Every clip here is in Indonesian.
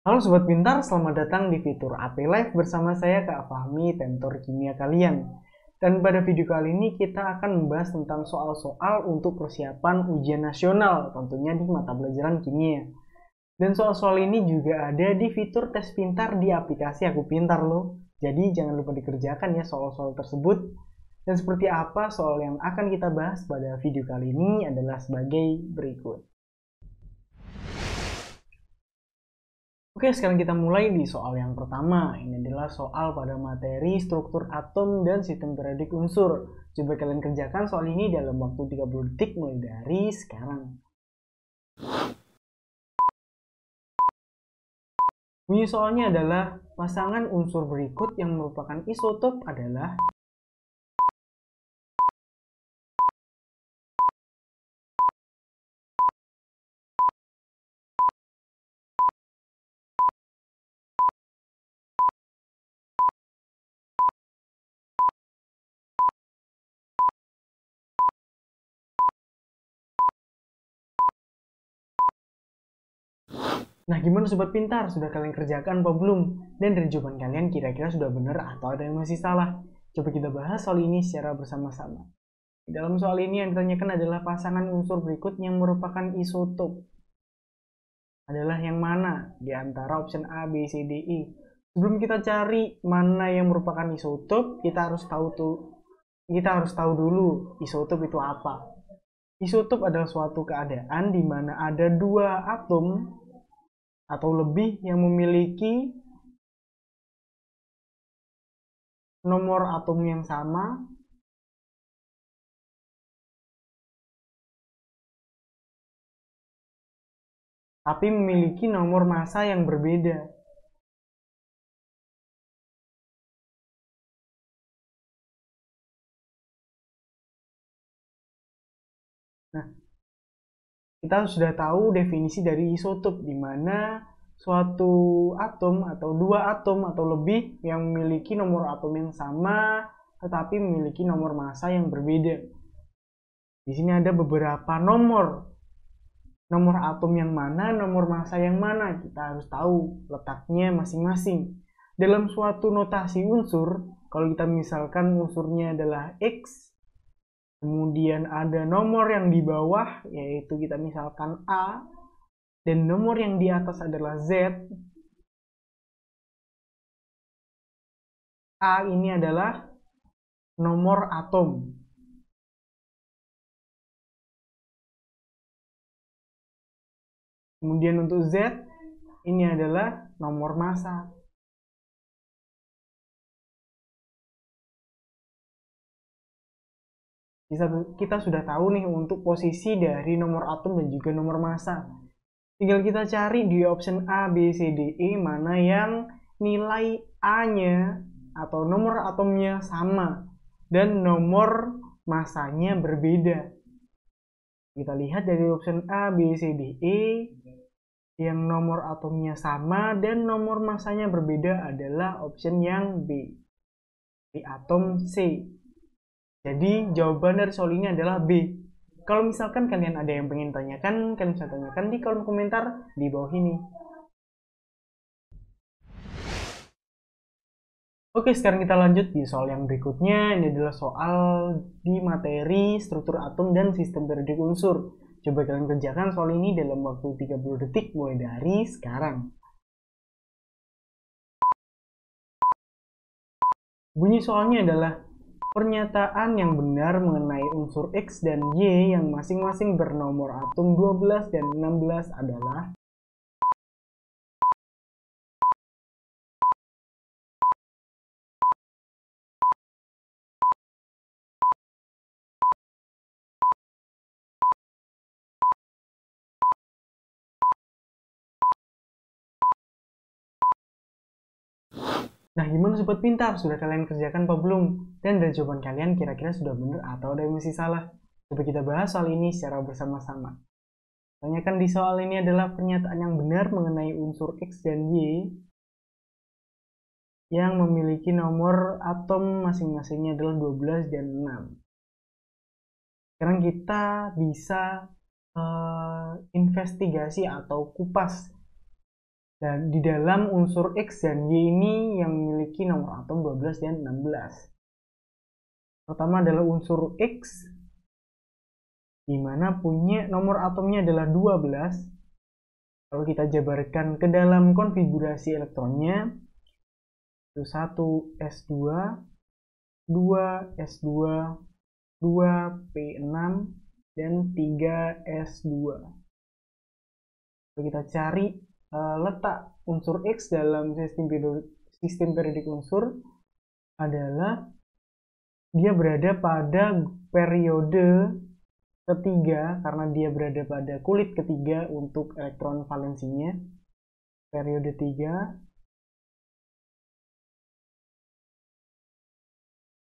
Halo Sobat Pintar, selamat datang di fitur AP Live bersama saya Kak Fahmi, tentor kimia kalian. Dan pada video kali ini kita akan membahas tentang soal-soal untuk persiapan ujian nasional, tentunya di mata pelajaran kimia. Dan soal-soal ini juga ada di fitur tes pintar di aplikasi Aku Pintar loh. Jadi jangan lupa dikerjakan ya soal-soal tersebut. Dan seperti apa soal yang akan kita bahas pada video kali ini adalah sebagai berikut. Oke, sekarang kita mulai di soal yang pertama. Ini adalah soal pada materi struktur atom dan sistem periodik unsur. Coba kalian kerjakan soal ini dalam waktu 30 detik mulai dari sekarang. Bunyi soalnya adalah pasangan unsur berikut yang merupakan isotop adalah. Nah, gimana Sobat Pintar? Sudah kalian kerjakan apa belum? Dan dari jawaban kalian kira-kira sudah benar atau ada yang masih salah? Coba kita bahas soal ini secara bersama-sama. Dalam soal ini yang ditanyakan adalah pasangan unsur berikut yang merupakan isotop adalah yang mana di antara option A, B, C, D, E. Sebelum kita cari mana yang merupakan isotop, kita harus tahu dulu isotop itu apa. Isotop adalah suatu keadaan di mana ada dua atom atau lebih yang memiliki nomor atom yang sama tapi memiliki nomor massa yang berbeda. Nah, kita sudah tahu definisi dari isotop, di mana suatu atom atau dua atom atau lebih yang memiliki nomor atom yang sama tetapi memiliki nomor massa yang berbeda. Di sini ada beberapa nomor. Nomor atom yang mana, nomor massa yang mana, kita harus tahu letaknya masing-masing. Dalam suatu notasi unsur, kalau kita misalkan unsurnya adalah X, kemudian ada nomor yang di bawah, yaitu kita misalkan A, dan nomor yang di atas adalah Z. A ini adalah nomor atom. Kemudian untuk Z, ini adalah nomor massa. Kita sudah tahu nih untuk posisi dari nomor atom dan juga nomor massa. Tinggal kita cari di option A, B, C, D, E mana yang nilai A-nya atau nomor atomnya sama dan nomor massanya berbeda. Kita lihat dari option A, B, C, D, E yang nomor atomnya sama dan nomor massanya berbeda adalah option yang B, di atom C. Jadi jawaban dari soal ini adalah B. Kalau misalkan kalian ada yang pengen tanyakan, kalian bisa tanyakan di kolom komentar di bawah ini. Oke, sekarang kita lanjut di soal yang berikutnya. Ini adalah soal di materi struktur atom dan sistem periodik unsur. Coba kalian kerjakan soal ini dalam waktu 30 detik mulai dari sekarang. Bunyi soalnya adalah pernyataan yang benar mengenai unsur X dan Y yang masing-masing bernomor atom 12 dan 16 adalah. Nah, gimana Sobat Pintar? Sudah kalian kerjakan apa belum? Dan dari jawaban kalian kira-kira sudah benar atau ada yang masih salah? Coba kita bahas soal ini secara bersama-sama. Tanyakan di soal ini adalah pernyataan yang benar mengenai unsur X dan Y yang memiliki nomor atom masing-masingnya adalah 12 dan 6. Sekarang kita bisa investigasi atau kupas Dan di dalam unsur X dan Y ini yang memiliki nomor atom 12 dan 16. Pertama adalah unsur X, di mana punya nomor atomnya adalah 12. Kalau kita jabarkan ke dalam konfigurasi elektronnya, itu 1 S2, 2 S2, 2 P6, dan 3 S2. Kalau kita cari letak unsur X dalam sistem periodik unsur adalah dia berada pada periode ketiga, karena dia berada pada kulit ketiga untuk elektron valensinya, periode 3.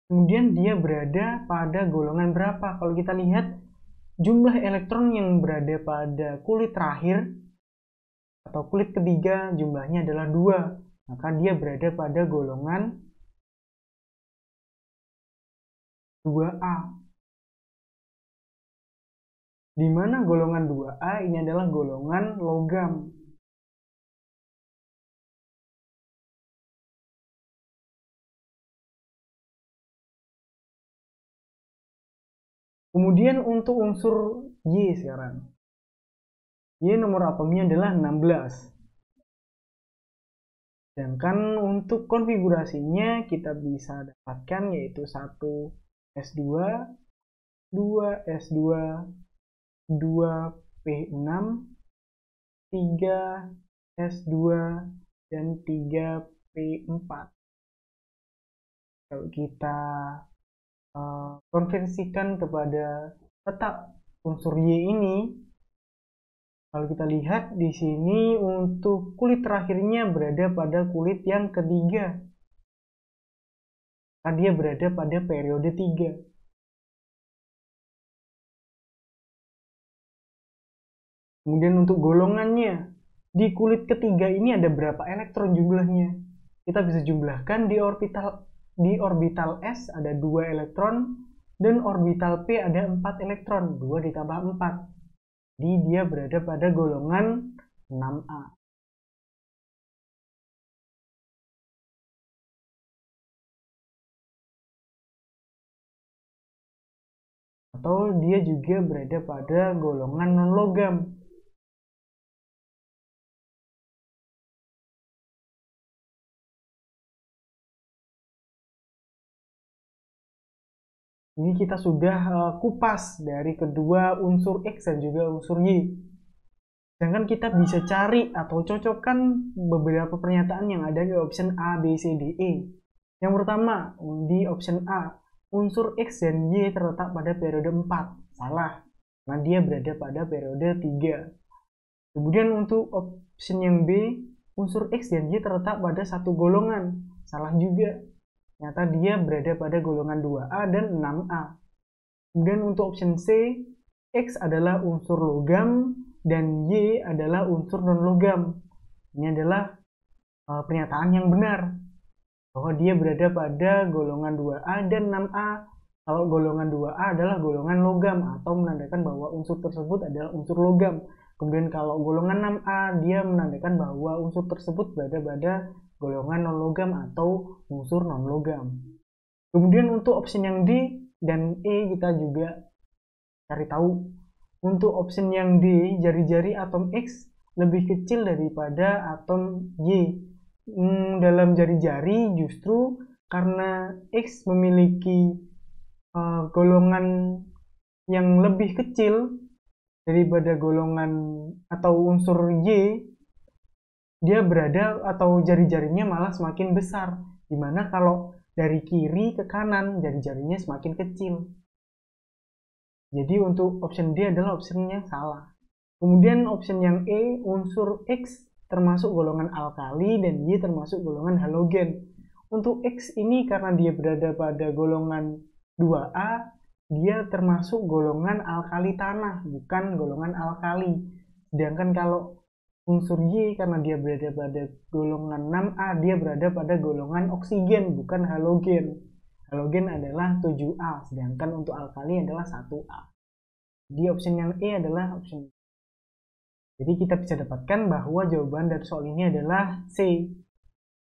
Kemudian dia berada pada golongan berapa? Kalau kita lihat jumlah elektron yang berada pada kulit terakhir atau kulit ketiga jumlahnya adalah 2, maka dia berada pada golongan 2A. Di mana golongan 2A ini adalah golongan logam. Kemudian untuk unsur Y sekarang. Y nomor atomnya adalah 16. Sedangkan untuk konfigurasinya kita bisa dapatkan yaitu 1 S2, 2 S2, 2 P6, 3 S2, dan 3 P4. Kalau kita konversikan kepada letak unsur Y ini, kalau kita lihat di sini untuk kulit terakhirnya berada pada kulit yang ketiga. Karena dia berada pada periode 3. Kemudian untuk golongannya, di kulit ketiga ini ada berapa elektron jumlahnya? Kita bisa jumlahkan di orbital S ada 2 elektron, dan orbital P ada 4 elektron, 2 ditambah 4. Jadi dia berada pada golongan 6A. Atau dia juga berada pada golongan non-logam. Ini kita sudah kupas dari kedua unsur X dan juga unsur Y. Sedangkan kita bisa cari atau cocokkan beberapa pernyataan yang ada di option A, B, C, D, E. Yang pertama, di option A, unsur X dan Y terletak pada periode 4. Salah, karena dia berada pada periode 3. Kemudian untuk option yang B, unsur X dan Y terletak pada satu golongan. Salah juga. Ternyata dia berada pada golongan 2A dan 6A. Kemudian untuk option C, X adalah unsur logam dan Y adalah unsur non-logam. Ini adalah pernyataan yang benar, bahwa dia berada pada golongan 2A dan 6A. Kalau golongan 2A adalah golongan logam atau menandakan bahwa unsur tersebut adalah unsur logam. Kemudian kalau golongan 6A, dia menandakan bahwa unsur tersebut berada pada golongan non-logam atau unsur non-logam. Kemudian untuk option yang D dan E kita juga cari tahu. Untuk option yang D, jari-jari atom X lebih kecil daripada atom Y. Dalam jari-jari justru karena X memiliki golongan yang lebih kecil daripada golongan atau unsur Y, dia berada atau jari-jarinya malah semakin besar, dimana kalau dari kiri ke kanan jari-jarinya semakin kecil. Jadi untuk option D adalah option yang salah. Kemudian option yang E, unsur X termasuk golongan alkali dan Y termasuk golongan halogen. Untuk X ini karena dia berada pada golongan 2A, dia termasuk golongan alkali tanah, bukan golongan alkali. Sedangkan kalau unsur Y karena dia berada pada golongan 6A, dia berada pada golongan oksigen, bukan halogen. Halogen adalah 7A, sedangkan untuk alkali adalah 1A. Jadi option yang E adalah option Jadi kita bisa dapatkan bahwa jawaban dari soal ini adalah C.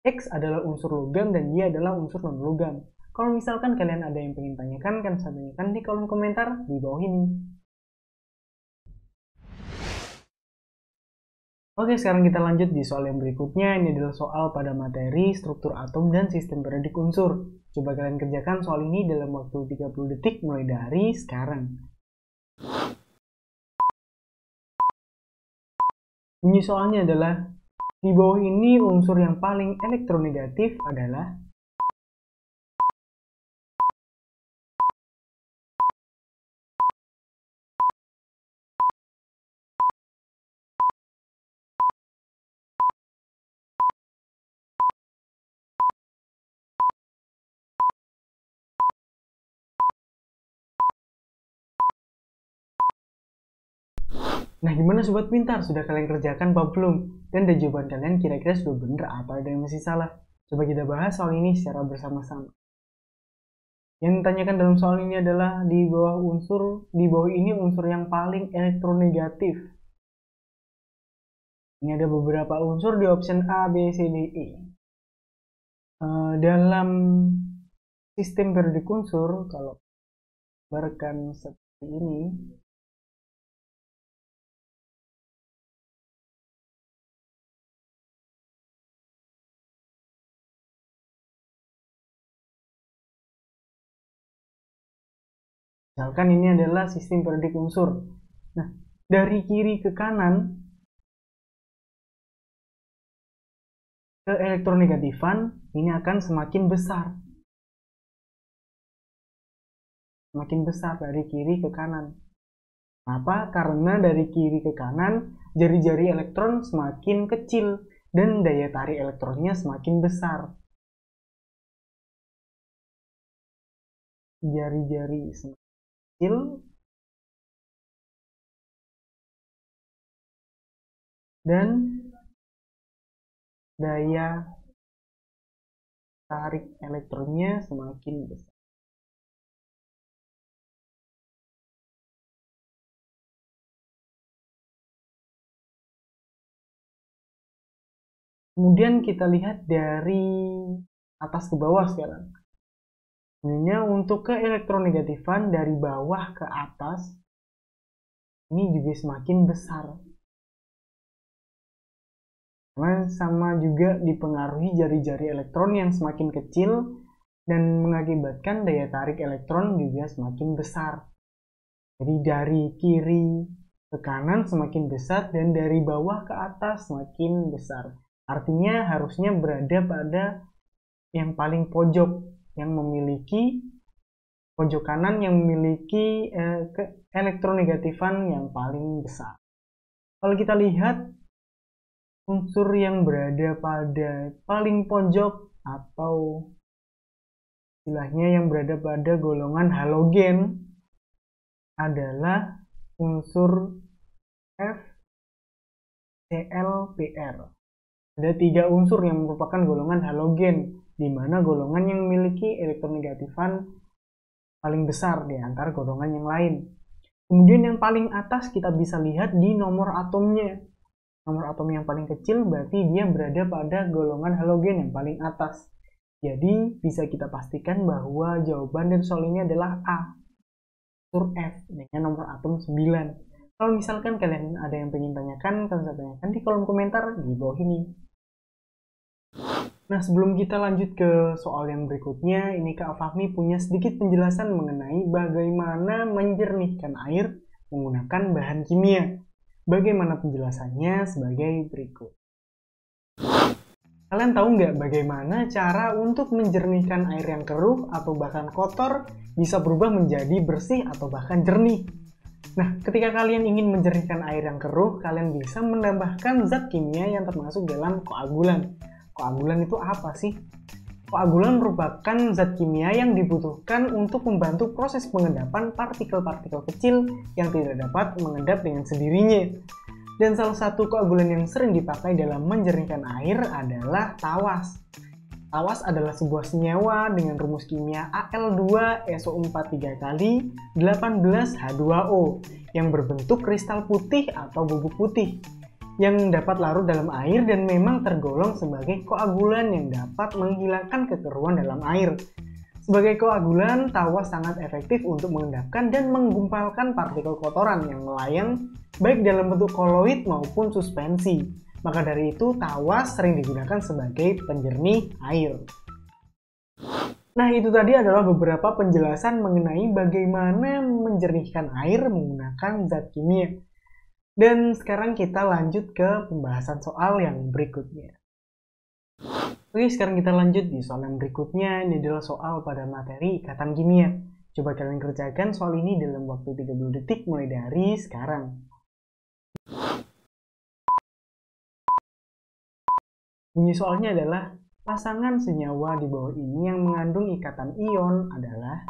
X adalah unsur logam dan Y adalah unsur non-logam. Kalau misalkan kalian ada yang pengen tanyakan, kan bisa tanyakan di kolom komentar di bawah ini. Oke, sekarang kita lanjut di soal yang berikutnya. Ini adalah soal pada materi struktur atom dan sistem periodik unsur. Coba kalian kerjakan soal ini dalam waktu 30 detik mulai dari sekarang. Bunyi soalnya adalah, di bawah ini unsur yang paling elektronegatif adalah. Nah, gimana sobat pintar? Sudah kalian kerjakan apa belum? Dan jawaban kalian kira-kira sudah benar atau ada yang masih salah? Coba kita bahas soal ini secara bersama-sama. Yang ditanyakan dalam soal ini adalah di bawah ini unsur yang paling elektronegatif. Ini ada beberapa unsur di option A, B, C, D, E. Dalam sistem periodik unsur, kalau gambarkan seperti ini, misalkan ini adalah sistem periodik unsur. Nah, dari kiri ke kanan, keelektronegatifan ini akan semakin besar. Semakin besar dari kiri ke kanan. Kenapa? Karena dari kiri ke kanan, jari-jari elektron semakin kecil dan daya tarik elektronnya semakin besar. Jari-jari semakin kecil dan daya tarik elektronnya semakin besar. Kemudian kita lihat dari atas ke bawah sekarang. Sebenarnya untuk keelektronegatifan dari bawah ke atas ini juga semakin besar. Karena sama juga dipengaruhi jari-jari elektron yang semakin kecil dan mengakibatkan daya tarik elektron juga semakin besar. Jadi dari kiri ke kanan semakin besar dan dari bawah ke atas semakin besar. Artinya harusnya berada pada yang paling pojok, yang memiliki pojok kanan yang memiliki elektronegatifan yang paling besar. Kalau kita lihat unsur yang berada pada paling pojok atau istilahnya yang berada pada golongan halogen adalah unsur FClPr. Ada 3 unsur yang merupakan golongan halogen, di mana golongan yang memiliki elektronegatifan paling besar di antara golongan yang lain. Kemudian yang paling atas kita bisa lihat di nomor atomnya. Nomor atom yang paling kecil berarti dia berada pada golongan halogen yang paling atas. Jadi bisa kita pastikan bahwa jawaban dari soal ini adalah A, unsur F dengan nomor atom 9. Kalau misalkan kalian ada yang pengen tanyakan, kalian bisa tanyakan di kolom komentar di bawah ini. Nah, sebelum kita lanjut ke soal yang berikutnya, ini Kak Fahmi punya sedikit penjelasan mengenai bagaimana menjernihkan air menggunakan bahan kimia. Bagaimana penjelasannya sebagai berikut. Kalian tahu nggak bagaimana cara untuk menjernihkan air yang keruh atau bahkan kotor bisa berubah menjadi bersih atau bahkan jernih? Nah, ketika kalian ingin menjernihkan air yang keruh, kalian bisa menambahkan zat kimia yang termasuk dalam koagulan. Koagulan itu apa sih? Koagulan merupakan zat kimia yang dibutuhkan untuk membantu proses pengendapan partikel-partikel kecil yang tidak dapat mengendap dengan sendirinya. Dan salah satu koagulan yang sering dipakai dalam menjernihkan air adalah tawas. Tawas adalah sebuah senyawa dengan rumus kimia Al2SO4 3 kali 18H2O yang berbentuk kristal putih atau bubuk putih yang dapat larut dalam air dan memang tergolong sebagai koagulan yang dapat menghilangkan kekeruan dalam air. Sebagai koagulan, tawas sangat efektif untuk mengendapkan dan menggumpalkan partikel kotoran yang melayang baik dalam bentuk koloid maupun suspensi. Maka dari itu, tawas sering digunakan sebagai penjernih air. Nah, itu tadi adalah beberapa penjelasan mengenai bagaimana menjernihkan air menggunakan zat kimia. Dan sekarang kita lanjut ke pembahasan soal yang berikutnya. Oke, sekarang kita lanjut di soal yang berikutnya. Ini adalah soal pada materi ikatan kimia. Coba kalian kerjakan soal ini dalam waktu 30 detik mulai dari sekarang. Bunyi soalnya adalah, pasangan senyawa di bawah ini yang mengandung ikatan ion adalah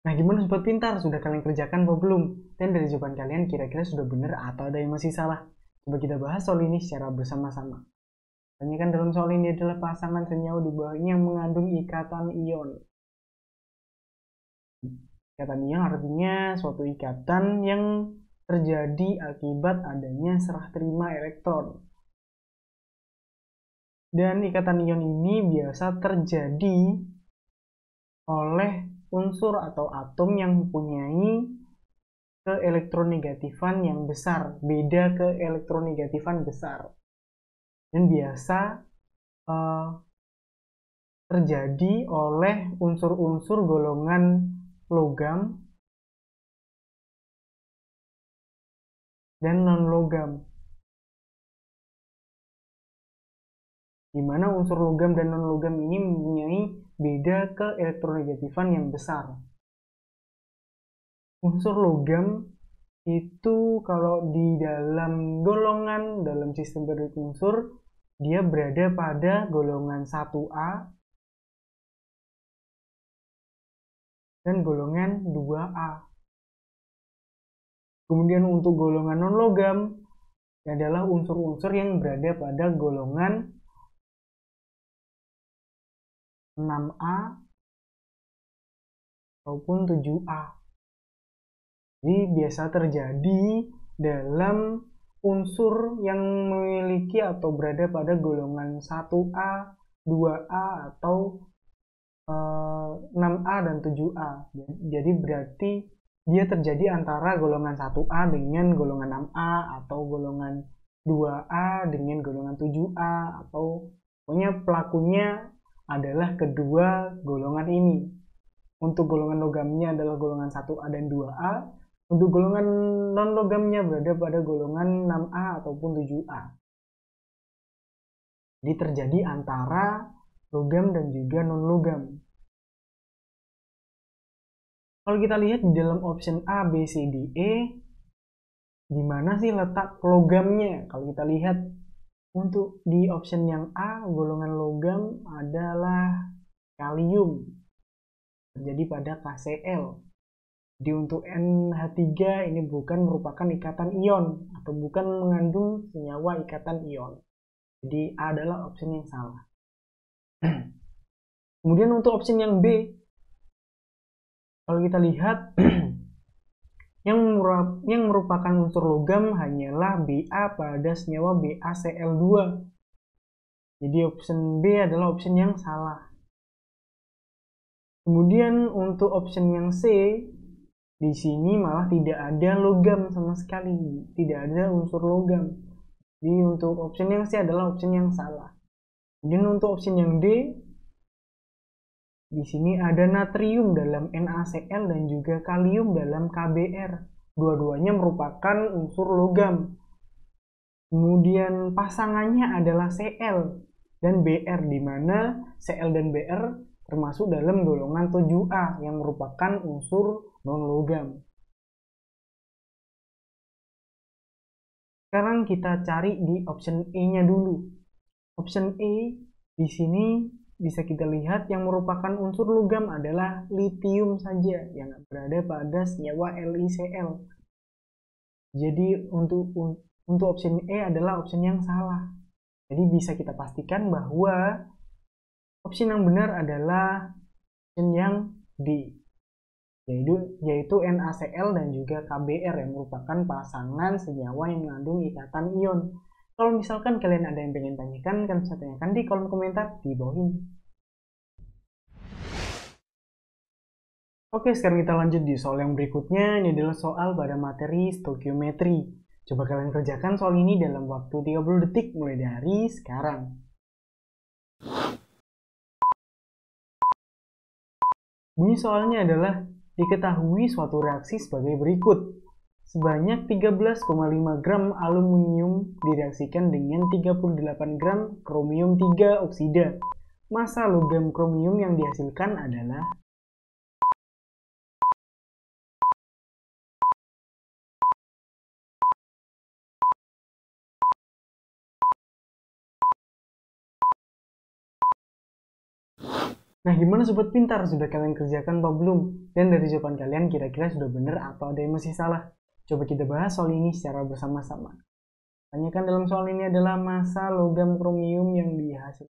Nah, gimana sobat pintar? Sudah kalian kerjakan atau belum? Dan dari jawaban kalian kira-kira sudah benar atau ada yang masih salah? Coba kita bahas soal ini secara bersama-sama. Kan dalam soal ini adalah pasangan senyawa di bawahnya yang mengandung ikatan ion. Ikatan ion artinya suatu ikatan yang terjadi akibat adanya serah terima elektron. Dan ikatan ion ini biasa terjadi oleh unsur atau atom yang mempunyai keelektronegatifan yang besar, beda keelektronegatifan besar. Dan biasa terjadi oleh unsur-unsur golongan logam dan non-logam. Di mana unsur logam dan non-logam ini mempunyai beda keelektronegatifan yang besar. Unsur logam itu kalau di dalam golongan, dalam sistem periodik unsur, dia berada pada golongan 1A dan golongan 2A. Kemudian untuk golongan non-logam adalah unsur-unsur yang berada pada golongan 6A ataupun 7A. Jadi biasa terjadi dalam unsur yang memiliki atau berada pada golongan 1A, 2A atau 6A dan 7A. Jadi berarti dia terjadi antara golongan 1A dengan golongan 6A atau golongan 2A dengan golongan 7A, atau pokoknya pelakunya adalah kedua golongan ini. Untuk golongan logamnya adalah golongan 1A dan 2A. Untuk golongan non-logamnya berada pada golongan 6A ataupun 7A. Jadi terjadi antara logam dan juga non-logam. Kalau kita lihat di dalam option A, B, C, D, E, di mana sih letak logamnya? Kalau kita lihat untuk di option yang A, golongan logam adalah kalium, terjadi pada KCl. Jadi untuk NH3 ini bukan merupakan ikatan ion atau bukan mengandung senyawa ikatan ion. Jadi A adalah option yang salah. Kemudian untuk option yang B, kalau kita lihat yang merupakan unsur logam hanyalah Ba pada senyawa BaCl2. Jadi option B adalah option yang salah. Kemudian untuk option yang C, di sini malah tidak ada logam sama sekali, tidak ada unsur logam. Jadi untuk option yang C adalah option yang salah. Kemudian untuk option yang D, di sini ada natrium dalam NaCl dan juga kalium dalam KBr. Dua-duanya merupakan unsur logam. Kemudian pasangannya adalah Cl dan Br, di mana Cl dan Br termasuk dalam golongan 7A yang merupakan unsur non-logam. Sekarang kita cari di option E-nya dulu. Option E di sini bisa kita lihat yang merupakan unsur logam adalah litium saja yang berada pada senyawa LiCl. Jadi untuk opsi E adalah opsi yang salah. Jadi bisa kita pastikan bahwa opsi yang benar adalah opsi yang D, yaitu NaCl dan juga KBr yang merupakan pasangan senyawa yang mengandung ikatan ion. Kalau misalkan kalian ada yang pengen tanyakan, kalian bisa tanyakan di kolom komentar di bawah ini. Oke, sekarang kita lanjut di soal yang berikutnya. Ini adalah soal pada materi stokiometri. Coba kalian kerjakan soal ini dalam waktu 30 detik mulai dari sekarang. Bunyi soalnya adalah, diketahui suatu reaksi sebagai berikut. Sebanyak 13,5 gram aluminium direaksikan dengan 38 gram kromium 3 oksida. Massa logam kromium yang dihasilkan adalah. Nah, gimana sobat pintar? Sudah kalian kerjakan apa belum? Dan dari jawaban kalian kira-kira sudah benar atau ada yang masih salah? Coba kita bahas soal ini secara bersama-sama. Tanyakan dalam soal ini adalah massa logam kromium yang dihasilkan.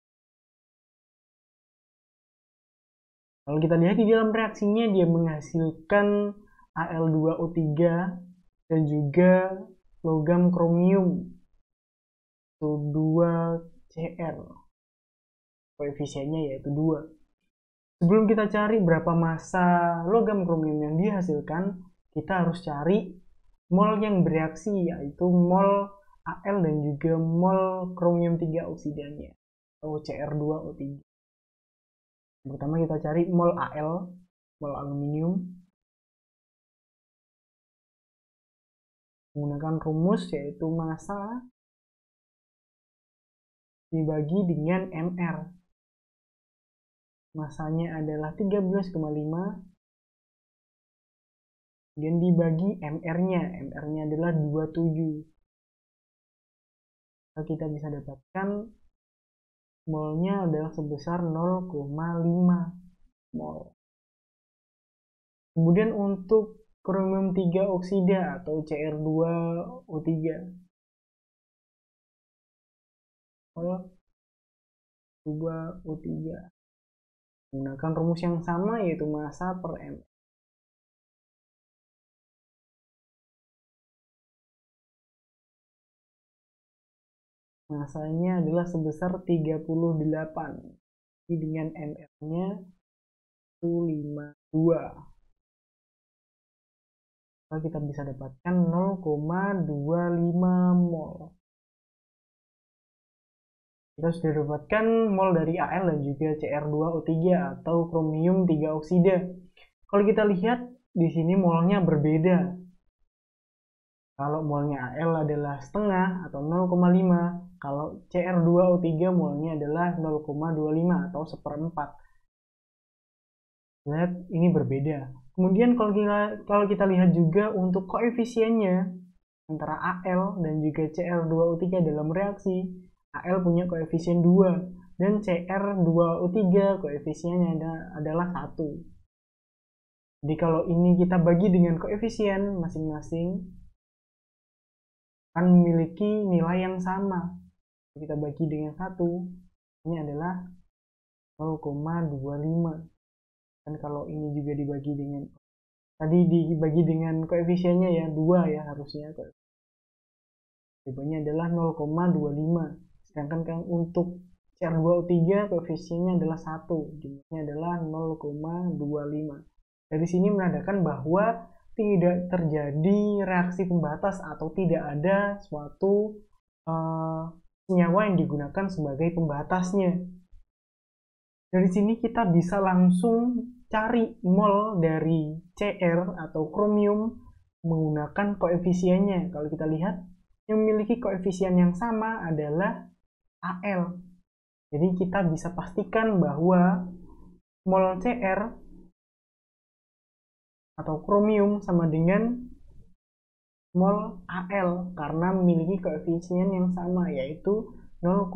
Kalau kita lihat di dalam reaksinya, dia menghasilkan Al2O3 dan juga logam kromium 2Cr. Koefisiennya yaitu 2. Sebelum kita cari berapa massa logam kromium yang dihasilkan, kita harus cari mol yang bereaksi, yaitu mol Al dan juga mol kromium 3 oksidanya, atau Cr2O3. Pertama kita cari mol Al, mol aluminium. Menggunakan rumus yaitu massa dibagi dengan Mr. Massanya adalah 13,5 dan dibagi MR-nya. MR-nya adalah 27. Kita bisa dapatkan molnya adalah sebesar 0,5 mol. Kemudian untuk kromium 3 oksida atau Cr2O3, mol 2O3 menggunakan rumus yang sama yaitu massa per M. Massanya adalah sebesar 38 dengan MR-nya 152. Maka kita bisa dapatkan 0,25 mol. Kita sudah dapatkan mol dari Al dan juga Cr2O3 atau kromium 3 oksida. Kalau kita lihat di sini molnya berbeda. Kalau molnya Al adalah setengah atau 0,5, kalau Cr2O3 molnya adalah 0,25 atau seperempat. Lihat, ini berbeda. Kemudian kalau kita lihat juga untuk koefisiennya antara Al dan juga Cr2O3 dalam reaksi, Al punya koefisien 2 dan Cr2O3 koefisiennya adalah 1. Jadi kalau ini kita bagi dengan koefisien masing-masing akan memiliki nilai yang sama. Kita bagi dengan 1, ini adalah 0,25. Dan kalau ini juga dibagi dengan koefisiennya ya 2 ya harusnya. Jawabannya adalah 0,25. Sedangkan untuk Cr2O3 koefisiennya adalah 1, jumlahnya adalah 0,25. Dari sini menandakan bahwa tidak terjadi reaksi pembatas atau tidak ada suatu senyawa yang digunakan sebagai pembatasnya. Dari sini kita bisa langsung cari mol dari Cr atau kromium menggunakan koefisiennya. Kalau kita lihat, yang memiliki koefisien yang sama adalah Al. Jadi kita bisa pastikan bahwa mol Cr atau kromium sama dengan mol Al karena memiliki koefisien yang sama yaitu 0,5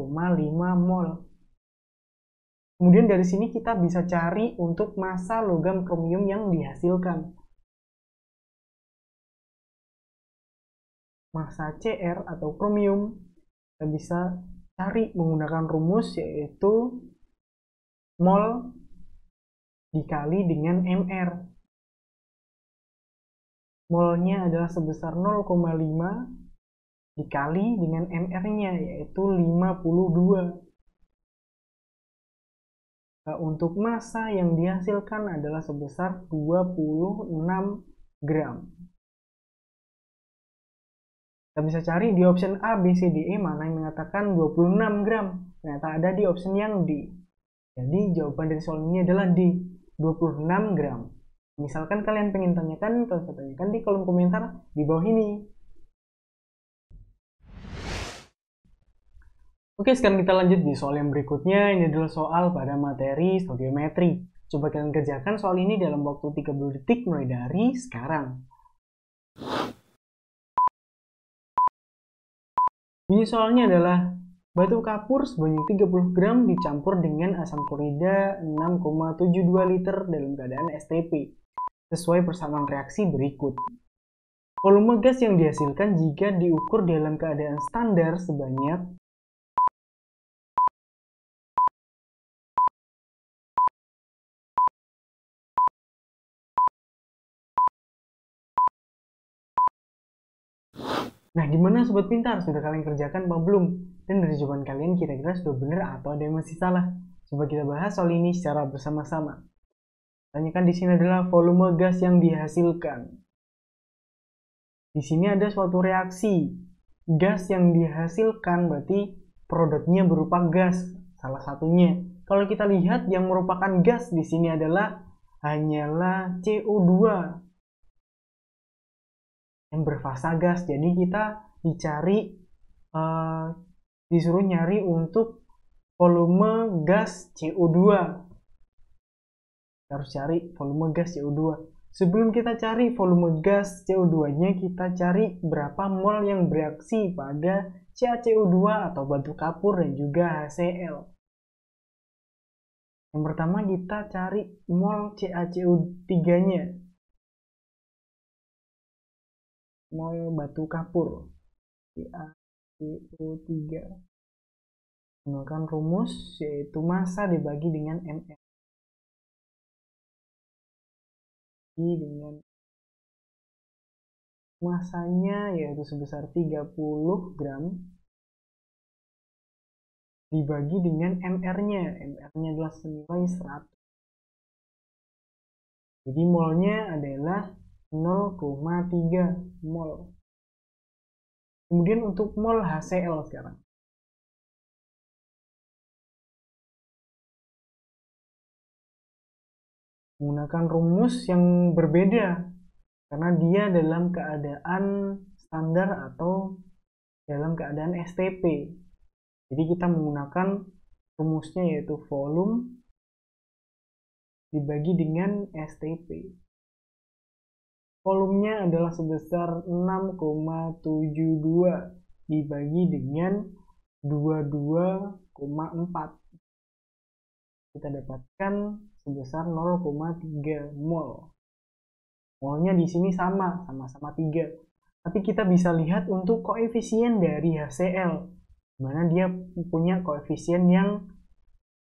mol. Kemudian dari sini kita bisa cari untuk massa logam kromium yang dihasilkan. Massa Cr atau kromium kita bisa cari menggunakan rumus yaitu mol dikali dengan Mr. Molnya adalah sebesar 0,5 dikali dengan Mr-nya yaitu 52. Nah, untuk massa yang dihasilkan adalah sebesar 26 gram. Kita bisa cari di option A, B, C, D, E mana yang mengatakan 26 gram. Ternyata ada di option yang D. Jadi jawaban dari soal ini adalah D, 26 gram. Misalkan kalian pengen tanyakan, kalian tanyakan di kolom komentar di bawah ini. Oke, sekarang kita lanjut di soal yang berikutnya. Ini adalah soal pada materi stokiometri. Coba kalian kerjakan soal ini dalam waktu 30 detik mulai dari sekarang. Bunyi soalnya adalah batu kapur sebanyak 30 gram dicampur dengan asam klorida 6,72 liter dalam keadaan STP sesuai persamaan reaksi berikut. Volume gas yang dihasilkan jika diukur dalam keadaan standar sebanyak Nah, gimana sobat pintar? Sudah kalian kerjakan apa belum? Dan dari jawaban kalian kira-kira sudah benar atau ada yang masih salah? Coba kita bahas soal ini secara bersama-sama. Tanyakan di sini adalah volume gas yang dihasilkan. Di sini ada suatu reaksi. Gas yang dihasilkan berarti produknya berupa gas, salah satunya. Kalau kita lihat yang merupakan gas di sini adalah hanyalah CO2 yang berfasa gas. Jadi kita disuruh nyari untuk volume gas CO2. Kita harus cari volume gas CO2. Sebelum kita cari volume gas CO2-nya, kita cari berapa mol yang bereaksi pada CaCO2 atau batu kapur dan juga HCl. Yang pertama kita cari mol CaCO3-nya. Mol batu kapur. CaCO3. Menggunakan rumus yaitu massa dibagi dengan Mr. Dengan massanya yaitu sebesar 30 gram dibagi dengan Mr-nya. Mr-nya adalah senilai 100. Jadi molnya adalah 0,3 mol. Kemudian untuk mol HCl sekarang. Menggunakan rumus yang berbeda karena dia dalam keadaan standar atau dalam keadaan STP. Jadi kita menggunakan rumusnya yaitu volume dibagi dengan STP. Volumenya adalah sebesar 6,72 dibagi dengan 22,4. Kita dapatkan sebesar 0,3 mol. Molnya di sini sama-sama 3. Tapi kita bisa lihat untuk koefisien dari HCl, mana dia punya koefisien yang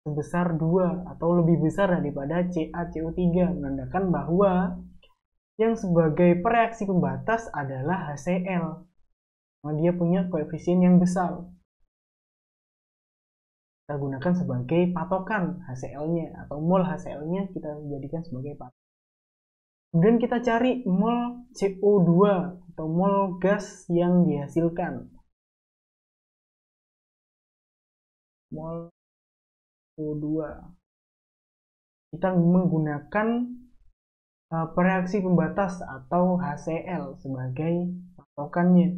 sebesar 2 atau lebih besar daripada CaCO3, menandakan bahwa yang sebagai pereaksi pembatas adalah HCl. Nah, dia punya koefisien yang besar. Kita gunakan sebagai patokan HCl-nya atau mol HCl-nya kita jadikan sebagai patokan. Kemudian kita cari mol CO2 atau mol gas yang dihasilkan. Mol CO2. Kita menggunakan pereaksi pembatas atau HCl sebagai patokannya,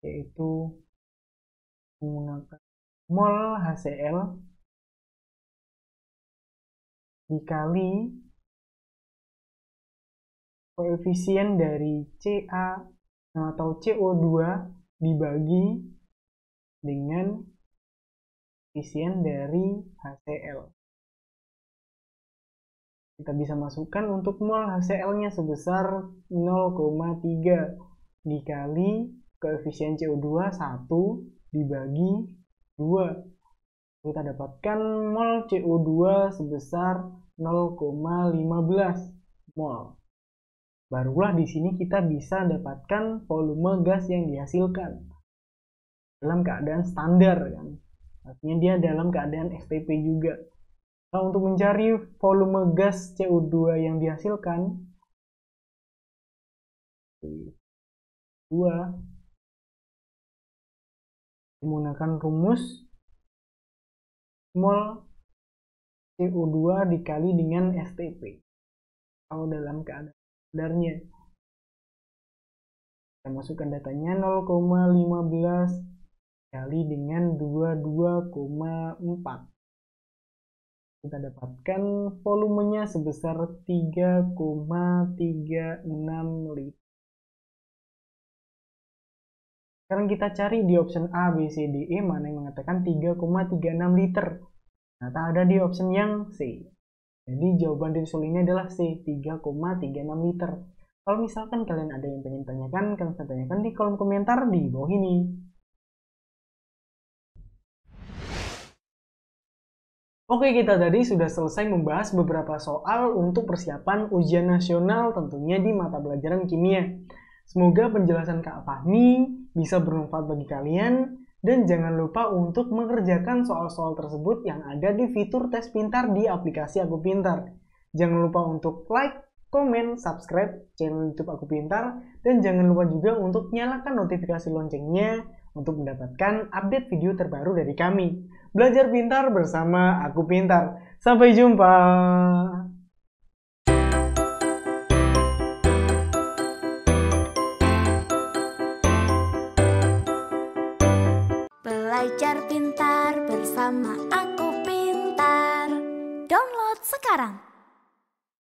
yaitu menggunakan mol HCl dikali koefisien dari Ca atau CO2 dibagi dengan koefisien dari HCl. Kita bisa masukkan untuk mol HCl-nya sebesar 0,3 dikali koefisien CO2 1 dibagi 2. Kita dapatkan mol CO2 sebesar 0,15 mol. Barulah di sini kita bisa dapatkan volume gas yang dihasilkan dalam keadaan standar kan. Artinya dia dalam keadaan STP juga. Nah, untuk mencari volume gas CO2 yang dihasilkan, 2 menggunakan rumus mol CO2 dikali dengan STP kalau dalam keadaan standarnya. Kita masukkan datanya 0,15 kali dengan 22,4. Kita dapatkan volumenya sebesar 3,36 liter. Sekarang kita cari di option A, B, C, D, E mana yang mengatakan 3,36 liter. Nah, tak ada di option yang C. Jadi jawaban dari soal ini adalah C, 3,36 liter. Kalau misalkan kalian ada yang pengen tanyakan, kalian bisa tanyakan di kolom komentar di bawah ini. Oke, kita tadi sudah selesai membahas beberapa soal untuk persiapan ujian nasional tentunya di mata pelajaran kimia. Semoga penjelasan Kak Fahmi bisa bermanfaat bagi kalian dan jangan lupa untuk mengerjakan soal-soal tersebut yang ada di fitur tes pintar di aplikasi Aku Pintar. Jangan lupa untuk like, komen, subscribe channel YouTube Aku Pintar dan jangan lupa juga untuk nyalakan notifikasi loncengnya untuk mendapatkan update video terbaru dari kami. Belajar pintar bersama Aku Pintar. Sampai jumpa. Belajar pintar bersama Aku Pintar. Download sekarang.